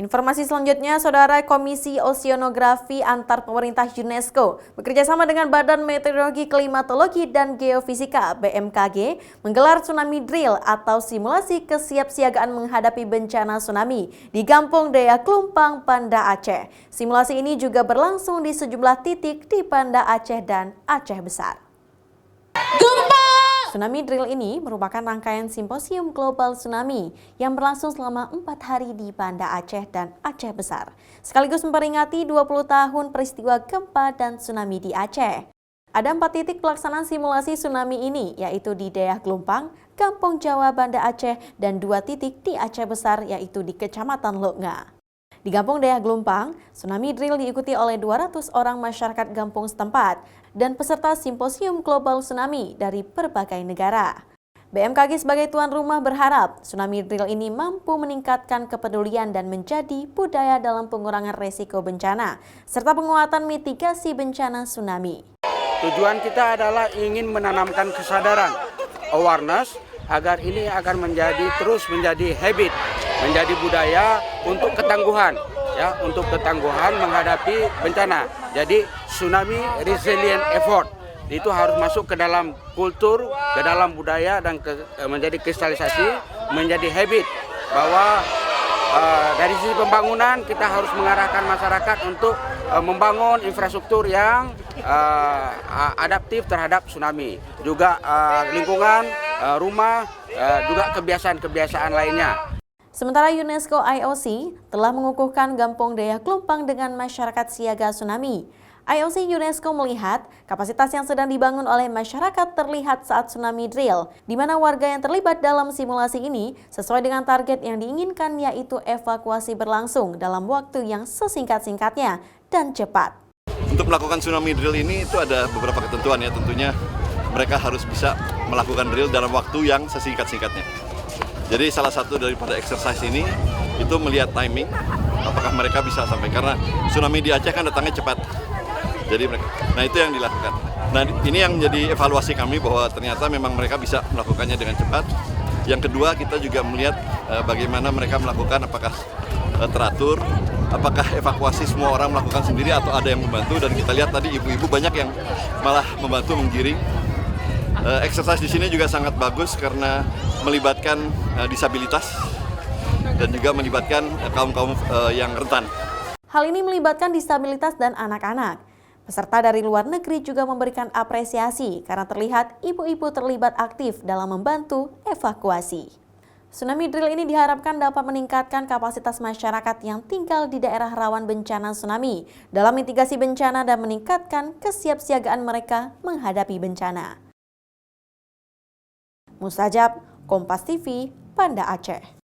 Informasi selanjutnya, Saudara, Komisi Oceanografi Antar Pemerintah UNESCO bekerjasama dengan Badan Meteorologi, Klimatologi, dan Geofisika (BMKG) menggelar tsunami drill atau simulasi kesiapsiagaan menghadapi bencana tsunami di Kampung Dayak Klumpang, Banda Aceh. Simulasi ini juga berlangsung di sejumlah titik di Banda Aceh dan Aceh Besar. Tsunami Drill ini merupakan rangkaian simposium global tsunami yang berlangsung selama 4 hari di Banda Aceh dan Aceh Besar, sekaligus memperingati 20 tahun peristiwa gempa dan tsunami di Aceh. Ada 4 titik pelaksanaan simulasi tsunami ini, yaitu di Dayak Klumpang, Kampung Jawa, Banda Aceh, dan 2 titik di Aceh Besar, yaitu di Kecamatan Loknga. Di Kampung Dayak Klumpang, tsunami drill diikuti oleh 200 orang masyarakat kampung setempat dan peserta simposium global tsunami dari berbagai negara. BMKG sebagai tuan rumah berharap tsunami drill ini mampu meningkatkan kepedulian dan menjadi budaya dalam pengurangan resiko bencana, serta penguatan mitigasi bencana tsunami. Tujuan kita adalah ingin menanamkan kesadaran, awareness, agar ini akan terus menjadi habit, menjadi budaya untuk ketangguhan, ya, untuk ketangguhan menghadapi bencana. Jadi tsunami resilient effort itu harus masuk ke dalam kultur, ke dalam budaya, dan menjadi kristalisasi, menjadi habit bahwa dari sisi pembangunan kita harus mengarahkan masyarakat untuk membangun infrastruktur yang adaptif terhadap tsunami, juga lingkungan, rumah, juga kebiasaan-kebiasaan lainnya. Sementara UNESCO IOC telah mengukuhkan Kampung Dayak Klumpang dengan masyarakat siaga tsunami. IOC UNESCO melihat kapasitas yang sedang dibangun oleh masyarakat terlihat saat tsunami drill, di mana warga yang terlibat dalam simulasi ini sesuai dengan target yang diinginkan, yaitu evakuasi berlangsung dalam waktu yang sesingkat-singkatnya dan cepat. Untuk melakukan tsunami drill ini itu ada beberapa ketentuan, ya, tentunya mereka harus bisa melakukan drill dalam waktu yang sesingkat-singkatnya. Jadi salah satu daripada exercise ini itu melihat timing, apakah mereka bisa sampai, karena tsunami di Aceh kan datangnya cepat. Jadi nah itu yang dilakukan. Nah ini yang menjadi evaluasi kami bahwa ternyata memang mereka bisa melakukannya dengan cepat. Yang kedua, kita juga melihat bagaimana mereka melakukan, apakah teratur, apakah evakuasi semua orang melakukan sendiri atau ada yang membantu, dan kita lihat tadi ibu-ibu banyak yang malah membantu menggiring. Exercise di sini juga sangat bagus karena melibatkan disabilitas dan juga melibatkan kaum-kaum yang rentan. Hal ini melibatkan disabilitas dan anak-anak. Peserta dari luar negeri juga memberikan apresiasi karena terlihat ibu-ibu terlibat aktif dalam membantu evakuasi. Tsunami drill ini diharapkan dapat meningkatkan kapasitas masyarakat yang tinggal di daerah rawan bencana tsunami dalam mitigasi bencana dan meningkatkan kesiapsiagaan mereka menghadapi bencana. Mustajab, Kompas TV, Banda Aceh.